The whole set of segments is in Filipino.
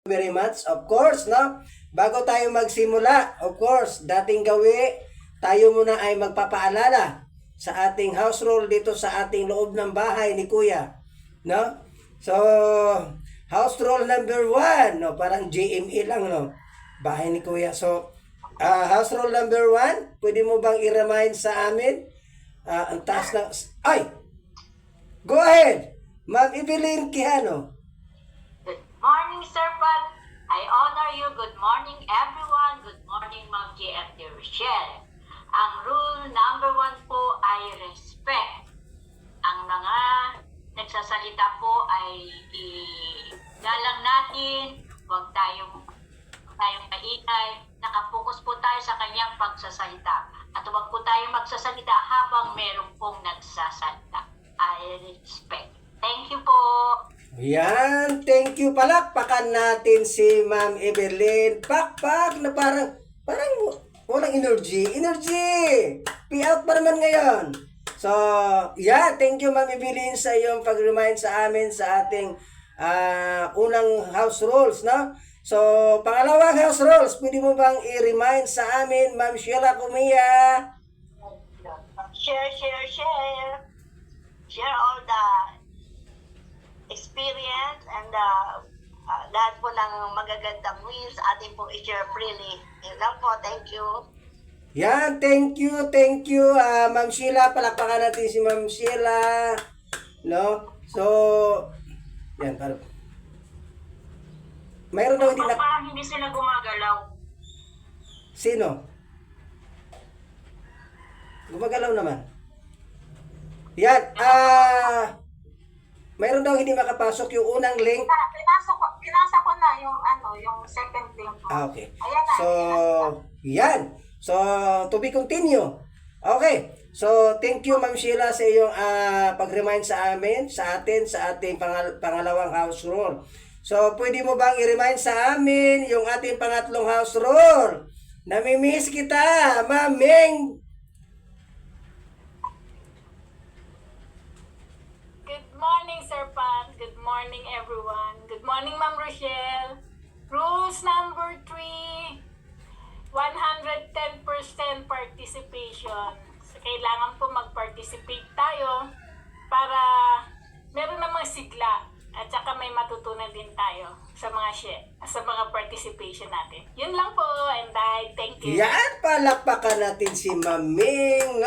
very much. Of course, no? Bago tayo magsimula, of course, dating gawi, tayo muna ay magpapaalala sa ating house rule dito sa ating loob ng bahay ni Kuya. No? So, house rule number 1, no? Parang GMA lang, no? Bahay ni Kuya. So, house rule number 1, pwede mo bang i-remind sa amin? Ang taas ng... Ay! Go ahead! Ma'am Evelyn Quijano. Good morning, Sir Pat. I honor you. Good morning, everyone. Good morning, Ma'am J.F.D. Rochelle. Ang rule number 1 po ay respect. Ang mga nagsasalita po ay igalang natin. Huwag tayong maingay. Nakapokus po tayo sa kanyang pagsasalita. At huwag po tayong magsasalita habang meron pong nagsasalita. I respect. Thank you po. Yan, thank you. Palakpakan natin si Ma'am Evelyn. Pakpak na parang walang energy. Energy! P-out pa naman ngayon. So, yeah, thank you Ma'am Evelyn sa iyong pag-remind sa amin sa ating unang house rules, no? So, pangalawang house rules, pwede mo bang i-remind sa amin, Ma'am Sheila Cumia? Share. Share all the experience and lahat po ng magagandang wins atin po i-share freely. Yun lang po. Thank you. Yan, thank you, Ma'am Sheila. Palakpakan natin si Ma'am Sheila. No? So, yan, parang. Mayroon daw hindi na... Parang hindi sila gumagalaw. Sino? Gumagalaw naman. Yan, mayroon daw hindi makapasok yung unang link. Pinasa ko na yung second link ko. Okay. Ayan na. So, yan. So, to be continue. Okay. So, thank you Ma'am Sheila sa iyong pag-remind sa amin, sa ating pangalawang house rule. So, pwede mo bang i-remind sa amin yung ating pangatlong house rule? Namimiss kita, Ma'am Ming. Good morning, Sir Pat. Good morning, everyone. Good morning, Ma'am Rochelle. Rules number 3, 110% participation. So, kailangan po mag-participate tayo para meron namang sigla at saka may matutunan din tayo sa mga participation natin. Yun lang po, and I thank you. Yan, palakpakan natin si Ma'am Ming.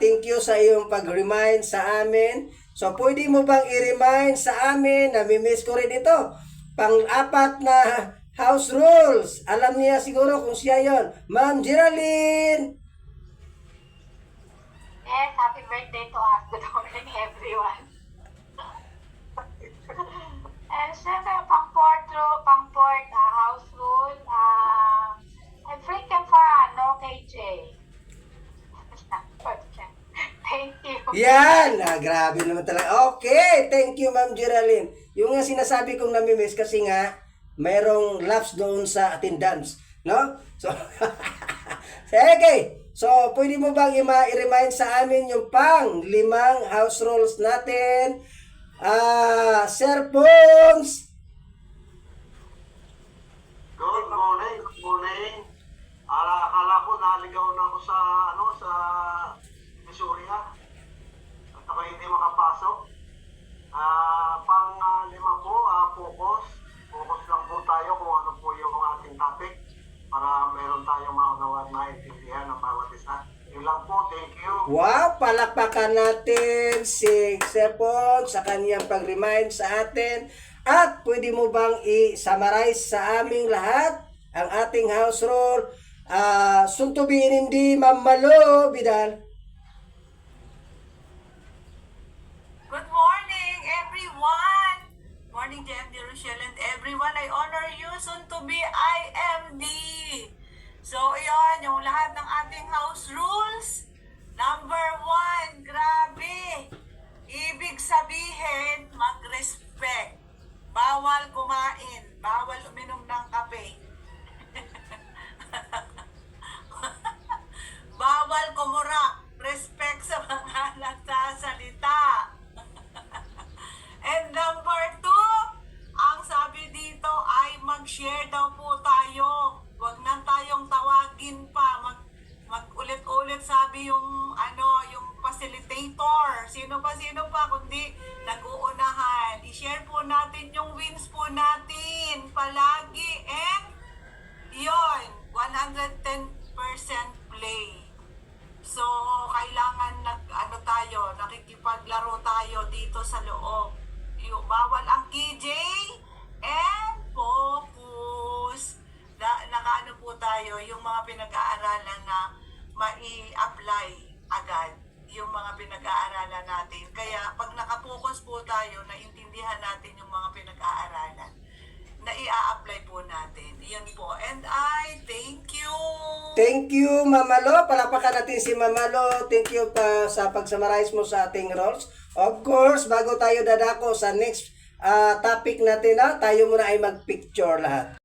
Thank you sa iyong pag-remind sa amin. So, pwede mo bang i-remind sa amin, namimiss ko rin ito, pang-apat na house rules. Alam niya siguro kung siya yon. Ma'am Geraldine. Yes, happy birthday to us. Good morning, everyone. And syempre, pang-fourth house rule, I'm freaking fan, no KJ. Thank you. Yan, grabe naman talaga. Okay, thank you Ma'am Geraldine. Yung nga sinasabi kong namimiss kasi nga, mayroong lapse doon sa attendance. No? So, okay. So, pwede mo bang i-remind sa amin yung pang-limang house rules natin? Sir Pons. Good morning. Akala ko naligaw na ako sa Missouri ha. At ako hindi makapasok. Pang-lima po, focus. Focus lang po tayo kung ano po yung ating topic para meron tayong maunawaan na intindihan ng bawat isa. Yun lang po, thank you. Wow, palakpakan natin si Sir Pons sa kanyang pag-remind sa atin. At pwede mo bang i-summarize sa aming lahat ang ating house rule? Soon to be NMD, Ma'am Malo Bidal. Good morning, everyone! Morning, JFD Rochelle and everyone. I honor you, soon to be IMD. So, yun, yung lahat ng ating house rules. Number 1, grabe. Ibig sabihin, mag-respect. Bawal kumain. Bawal uminom ng kape. Bawal kumurak. Respect sa mga nagsasalita. And number 2, ang sabi dito ay tayo yung mga pinag-aaralan na mai-apply agad yung mga pinag-aaralan natin. Kaya pag nakapokus po tayo, naintindihan natin yung mga pinag-aaralan, na i-apply po natin. Yan po. And I thank you. Thank you, Mama Lo. Palapakan natin si Mama Lo. Thank you pa sa pag-summarize mo sa ating roles. Of course, bago tayo dadako sa next topic natin, tayo muna ay mag-picture lahat.